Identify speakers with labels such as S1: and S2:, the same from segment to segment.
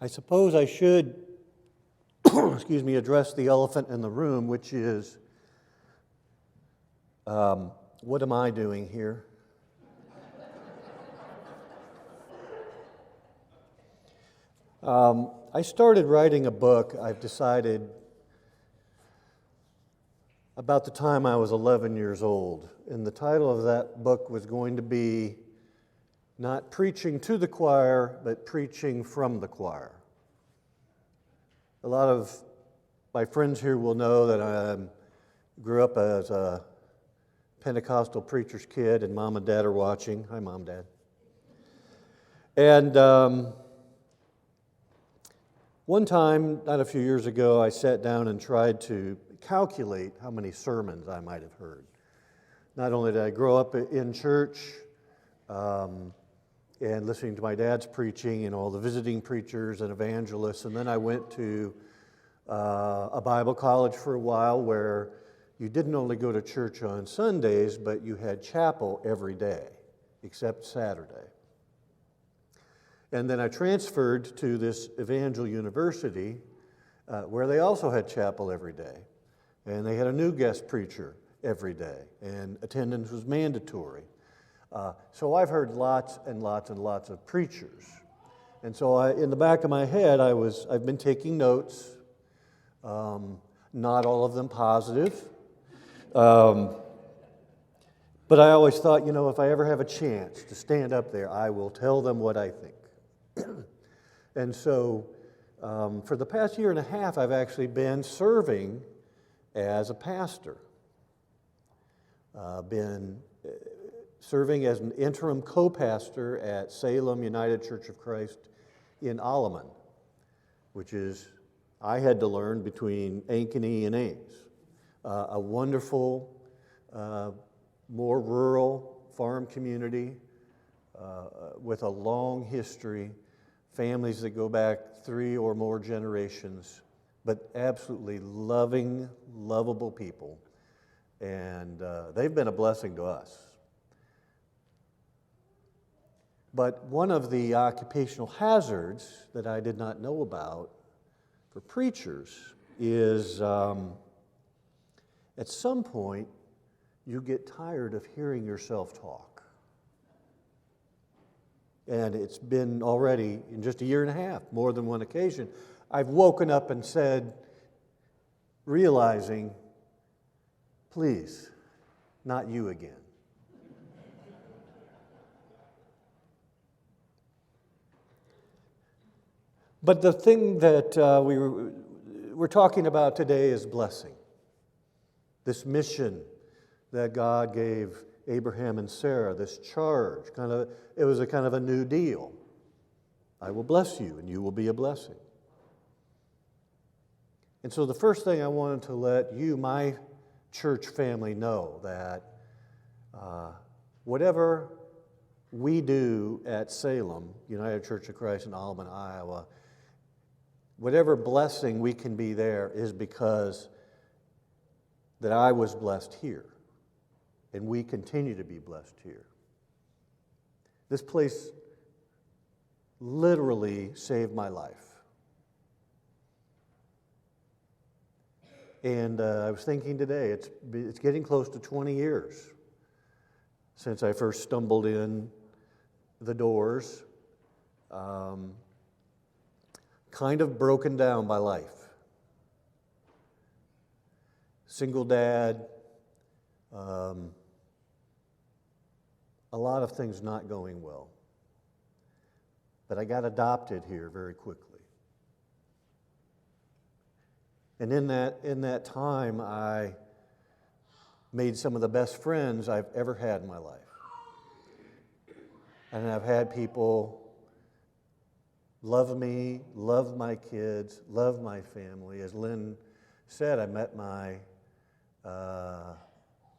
S1: I suppose I should, address the elephant in the room, which is, what am I doing here? I started writing a book, I've decided, about the time I was 11 years old. And the title of that book was going to be not Preaching to the Choir, but Preaching from the Choir. A lot of my friends here will know that I grew up as a Pentecostal preacher's kid, and Mom and Dad are watching. Hi, Mom, Dad. And one time, not a few years ago, I sat down and tried to calculate how many sermons I might have heard. Not only did I grow up in church and listening to my dad's preaching and all the visiting preachers and evangelists, and then I went to a Bible college for a while where you didn't only go to church on Sundays, but you had chapel every day, except Saturday. And then I transferred to this Evangel University where they also had chapel every day. And they had a new guest preacher every day, and attendance was mandatory. So I've heard lots and lots and lots of preachers. And so in the back of my head, I've been taking notes, not all of them positive. But I always thought, if I ever have a chance to stand up there, I will tell them what I think. And so for the past year and a half, I've actually been serving as a pastor. Been serving as an interim co-pastor at Salem United Church of Christ in Alleman, which is, I had to learn, between Ankeny and Ames. A wonderful, more rural farm community with a long history, families that go back 3 or more generations, but absolutely loving, lovable people. And they've been a blessing to us. But one of the occupational hazards that I did not know about for preachers is at some point you get tired of hearing yourself talk. And it's been already, in just a year and a half, more than one occasion, I've woken up and said, realizing, please, not you again. But the thing that we're talking about today is blessing. This mission that God gave Abraham and Sarah, this charge, it was a kind of a new deal. I will bless you, and you will be a blessing. And so the first thing I wanted to let you, my church family, know that whatever we do at Salem, United Church of Christ in Alleman, Iowa, whatever blessing we can be there is because that I was blessed here. And we continue to be blessed here. This place literally saved my life. And I was thinking today, it's getting close to 20 years since I first stumbled in the doors, kind of broken down by life. Single dad, a lot of things not going well. But I got adopted here very quickly. And in that time, I made some of the best friends I've ever had in my life. And I've had people love me, love my kids, love my family. As Lynn said, I met my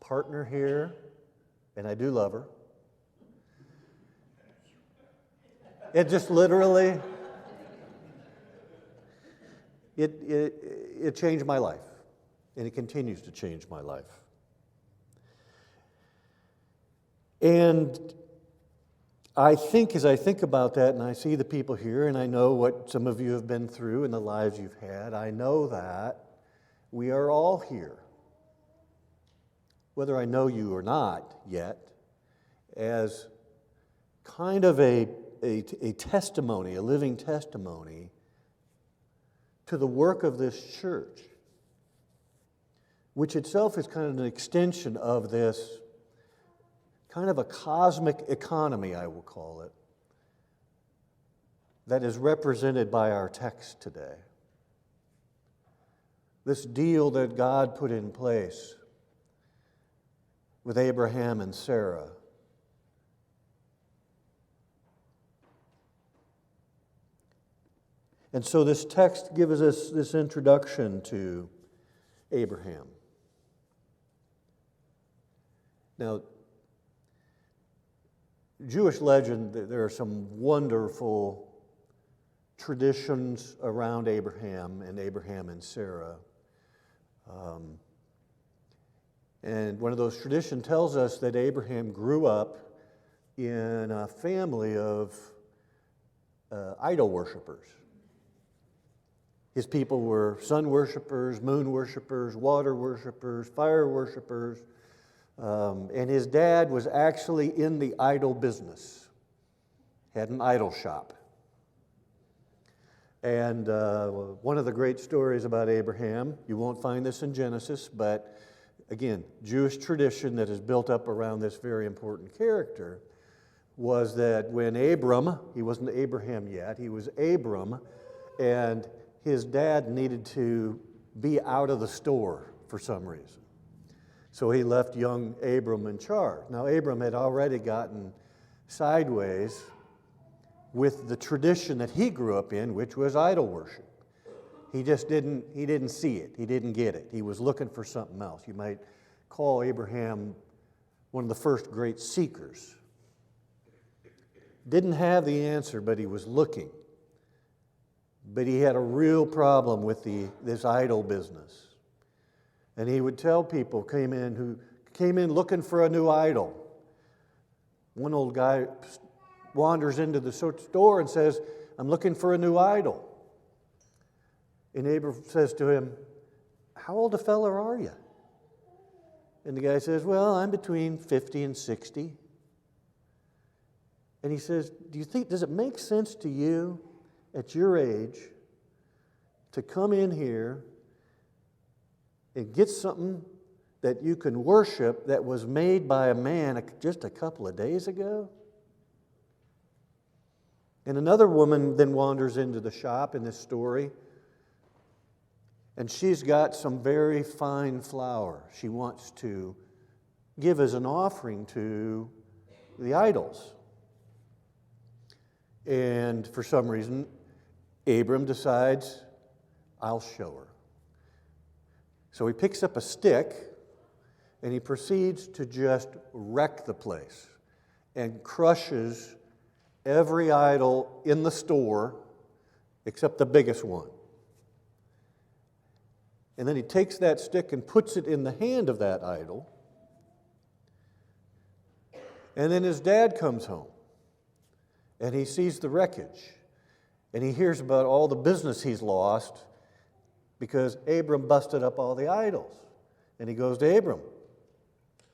S1: partner here, and I do love her. It just literally, it changed my life, and it continues to change my life. And I think as I think about that and I see the people here and I know what some of you have been through and the lives you've had, I know that we are all here, whether I know you or not yet, as kind of a testimony, a living testimony to the work of this church, which itself is kind of an extension of this kind of a cosmic economy, I will call it, that is represented by our text today. This deal that God put in place with Abraham and Sarah. And so this text gives us this introduction to Abraham. Now, Jewish legend, there are some wonderful traditions around Abraham and Sarah. And one of those traditions tells us that Abraham grew up in a family of idol worshipers. His people were sun worshipers, moon worshipers, water worshipers, fire worshipers. And his dad was actually in the idol business, had an idol shop. And one of the great stories about Abraham, you won't find this in Genesis, but again, Jewish tradition that is built up around this very important character, was that when Abram, he wasn't Abraham yet, he was Abram, and his dad needed to be out of the store for some reason. So he left young Abram in charge. Now, Abram had already gotten sideways with the tradition that he grew up in, which was idol worship. He didn't see it. He didn't get it. He was looking for something else. You might call Abraham one of the first great seekers. Didn't have the answer, but he was looking. But he had a real problem with this idol business. And he would tell people who came in looking for a new idol. One old guy wanders into the store and says, "I'm looking for a new idol." And Abram says to him, "How old a fella are you?" And the guy says, "Well, I'm between 50 and 60. And he says, does it make sense to you at your age to come in here and get something that you can worship that was made by a man just a couple of days ago?" And another woman then wanders into the shop in this story, and she's got some very fine flour she wants to give as an offering to the idols. And for some reason, Abram decides, "I'll show her." So he picks up a stick and he proceeds to just wreck the place and crushes every idol in the store except the biggest one. And then he takes that stick and puts it in the hand of that idol. And then his dad comes home and he sees the wreckage and he hears about all the business he's lost because Abram busted up all the idols. And he goes to Abram,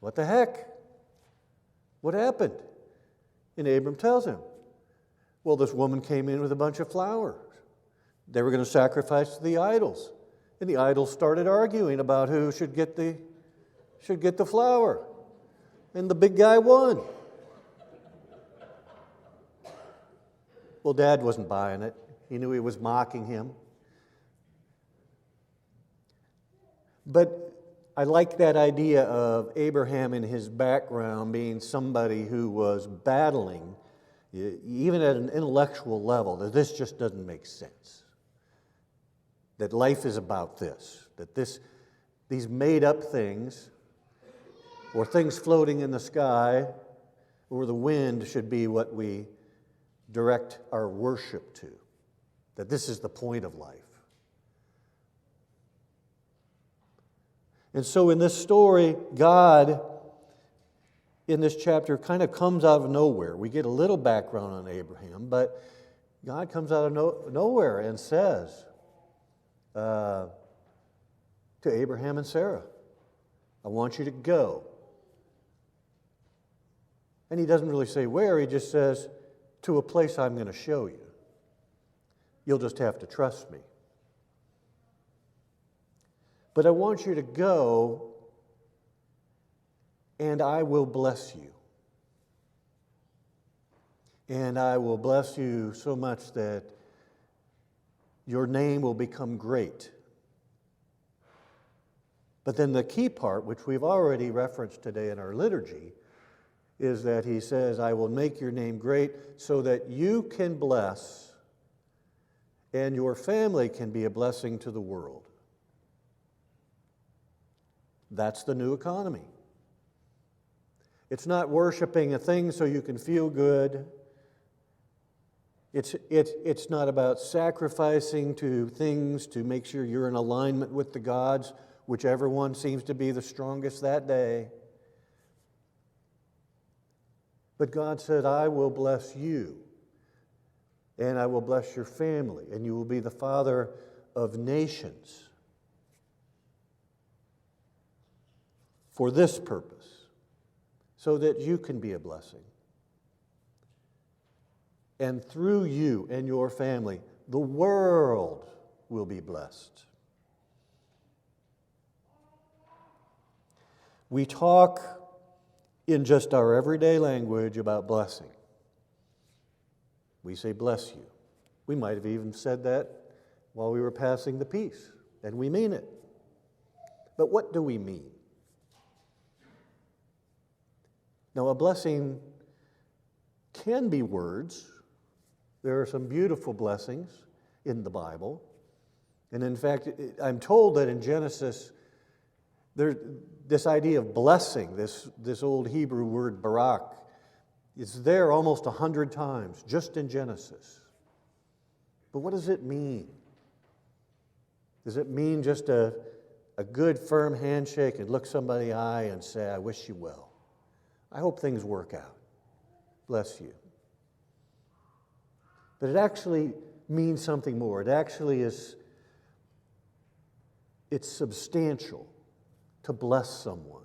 S1: "What the heck? What happened?" And Abram tells him, "Well, this woman came in with a bunch of flowers. They were going to sacrifice to the idols. And the idols started arguing about who should get the flower. And the big guy won." Well, Dad wasn't buying it. He knew he was mocking him. But I like that idea of Abraham in his background being somebody who was battling, even at an intellectual level, that this just doesn't make sense. That life is about this. That these made-up things, or things floating in the sky, or the wind should be what we direct our worship to. That this is the point of life. And so in this story, God in this chapter kind of comes out of nowhere. We get a little background on Abraham, but God comes out of nowhere and says to Abraham and Sarah, I want you to go. And he doesn't really say where, he just says, to a place I'm going to show you. You'll just have to trust me. But I want you to go, and I will bless you. And I will bless you so much that your name will become great. But then the key part, which we've already referenced today in our liturgy, is that he says, I will make your name great so that you can bless and your family can be a blessing to the world. That's the new economy. It's not worshiping a thing so you can feel good. It's not about sacrificing to things to make sure you're in alignment with the gods, whichever one seems to be the strongest that day. But God said, I will bless you, and I will bless your family, and you will be the father of nations for this purpose, so that you can be a blessing. And through you and your family, the world will be blessed. We talk in just our everyday language about blessing. We say, bless you. We might have even said that while we were passing the peace, and we mean it. But what do we mean? Now, a blessing can be words. There are some beautiful blessings in the Bible. And in fact, I'm told that in Genesis, there's this idea of blessing, this old Hebrew word barak, it's there almost 100 times, just in Genesis. But what does it mean? Does it mean just a good, firm handshake and look somebody in the eye and say, I wish you well? I hope things work out. Bless you. But it actually means something more. It actually is, it's substantial to bless someone.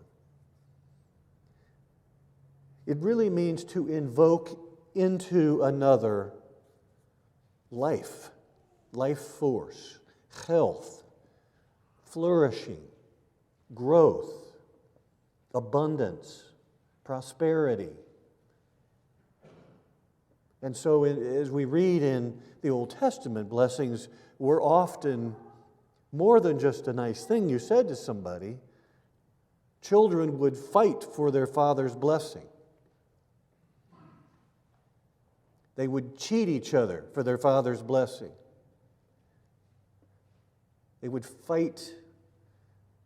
S1: It really means to invoke into another life force, health, flourishing, growth, abundance, prosperity. And so as we read in the Old Testament, blessings were often more than just a nice thing you said to somebody. Children would fight for their father's blessing. They would cheat each other for their father's blessing. They would fight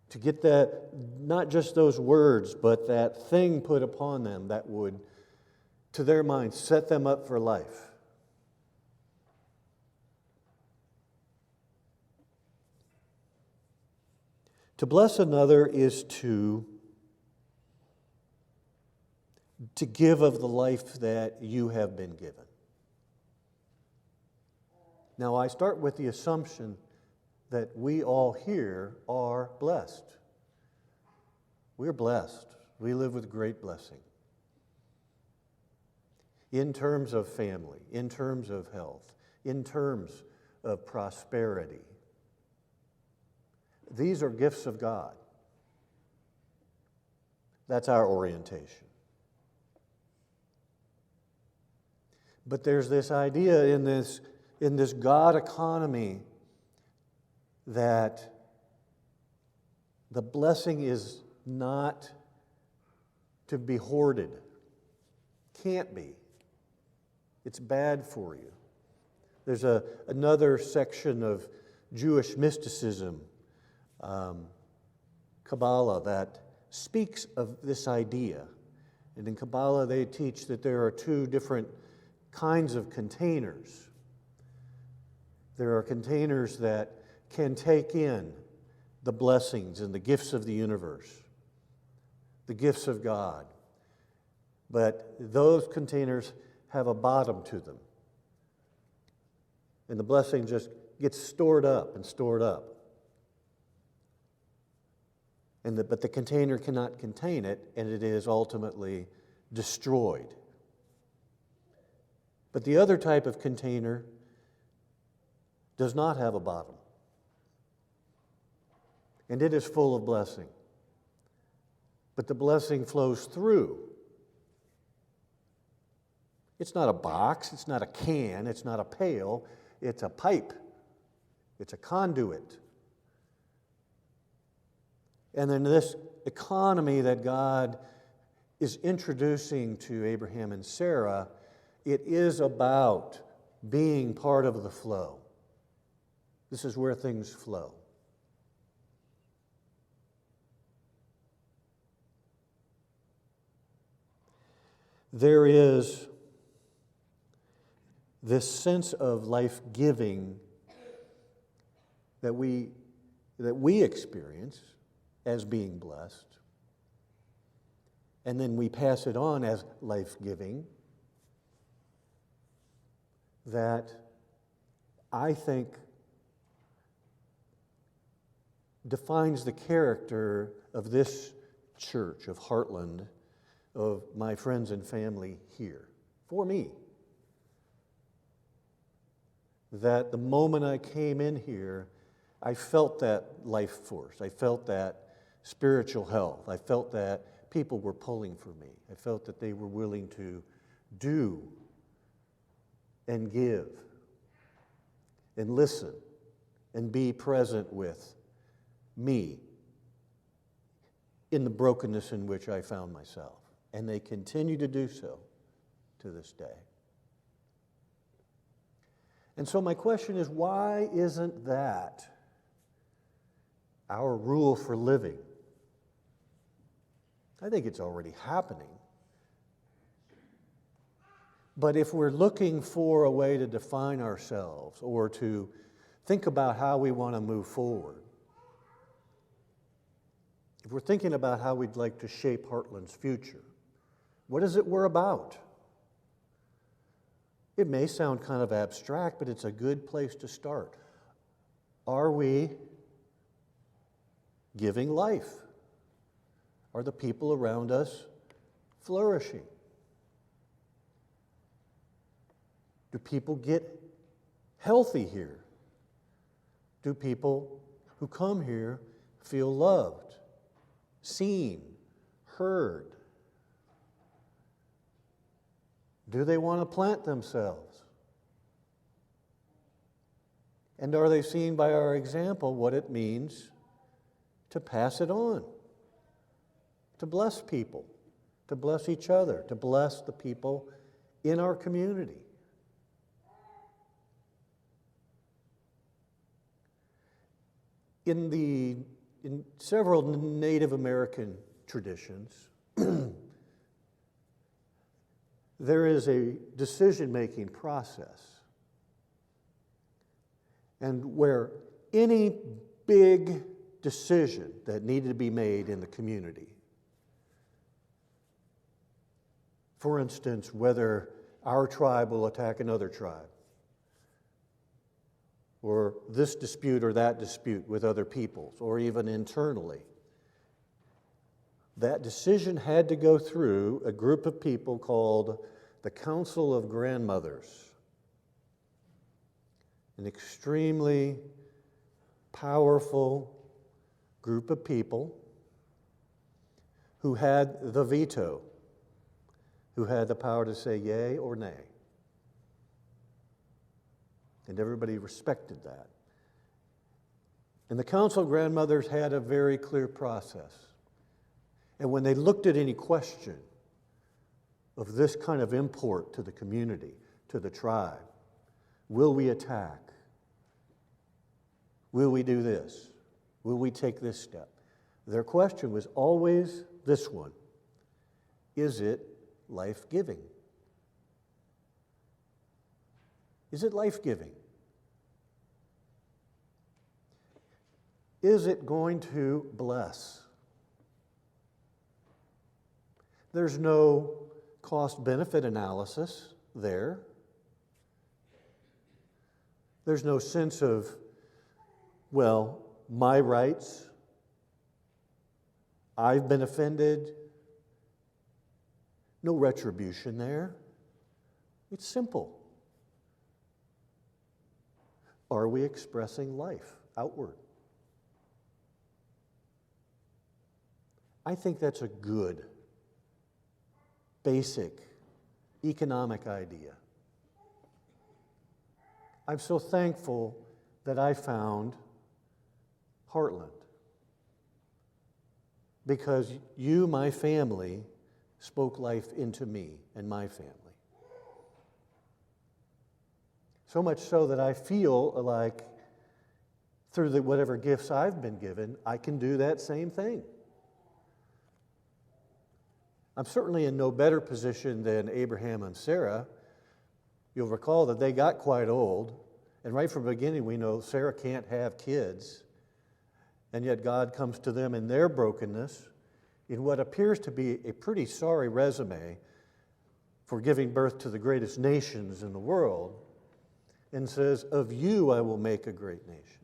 S1: to get that, not just those words, but that thing put upon them that would, to their mind, set them up for life. To bless another is to give of the life that you have been given. Now, I start with the assumption that we all here are blessed. We're blessed. We live with great blessing. In terms of family, in terms of health, in terms of prosperity. These are gifts of God. That's our orientation. But there's this idea in this God economy that the blessing is not to be hoarded. Can't be. It's bad for you. There's another section of Jewish mysticism, Kabbalah, that speaks of this idea. And in Kabbalah, they teach that there are two different kinds of containers. There are containers that can take in the blessings and the gifts of the universe, the gifts of God. but those containers have a bottom to them. And the blessing just gets stored up and stored up. But the container cannot contain it, and it is ultimately destroyed. But the other type of container does not have a bottom. And it is full of blessing. But the blessing flows through. It's not a box, it's not a can, it's not a pail, it's a pipe. It's a conduit. And then this economy that God is introducing to Abraham and Sarah, it is about being part of the flow. This is where things flow. There is this sense of life-giving that we experience as being blessed, and then we pass it on as life-giving, that I think defines the character of this church, of Heartland, of my friends and family here, for me. That the moment I came in here, I felt that life force. I felt that spiritual health. I felt that people were pulling for me. I felt that they were willing to do and give and listen and be present with me in the brokenness in which I found myself. And they continue to do so to this day. And so my question is, why isn't that our rule for living? I think it's already happening. But if we're looking for a way to define ourselves or to think about how we want to move forward, if we're thinking about how we'd like to shape Heartland's future, what is it we're about? It may sound kind of abstract, but it's a good place to start. Are we giving life? Are the people around us flourishing? Do people get healthy here? Do people who come here feel loved, seen, heard? Do they want to plant themselves? And are they seeing by our example what it means to pass it on? To bless people, to bless each other, to bless the people in our community. In several Native American traditions, there is a decision-making process. And where any big decision that needed to be made in the community, for instance, whether our tribe will attack another tribe, or this dispute or that dispute with other peoples, or even internally, that decision had to go through a group of people called the Council of Grandmothers, an extremely powerful group of people who had the veto, who had the power to say yay or nay. And everybody respected that. And the Council of Grandmothers had a very clear process. And when they looked at any question of this kind of import to the community, to the tribe, will we attack? Will we do this? Will we take this step? Their question was always this one: is it life-giving? Is it life-giving? Is it going to bless? There's no cost-benefit analysis there. There's no sense of, well, my rights, I've been offended. No retribution there. It's simple. Are we expressing life outward? I think that's a good, basic, economic idea. I'm so thankful that I found Heartland, because you, my family, spoke life into me and my family. So much so that I feel like through whatever gifts I've been given, I can do that same thing. I'm certainly in no better position than Abraham and Sarah. You'll recall that they got quite old, and right from the beginning we know Sarah can't have kids, and yet God comes to them in their brokenness, in what appears to be a pretty sorry resume for giving birth to the greatest nations in the world, and says, "Of you I will make a great nation."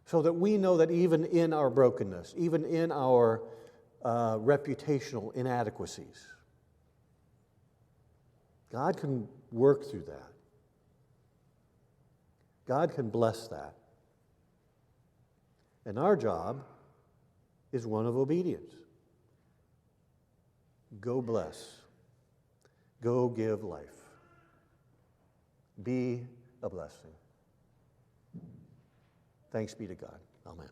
S1: So that we know that even in our brokenness, even in our reputational inadequacies, God can work through that. God can bless that. And our job is one of obedience. Go bless. Go give life. Be a blessing. Thanks be to God. Amen.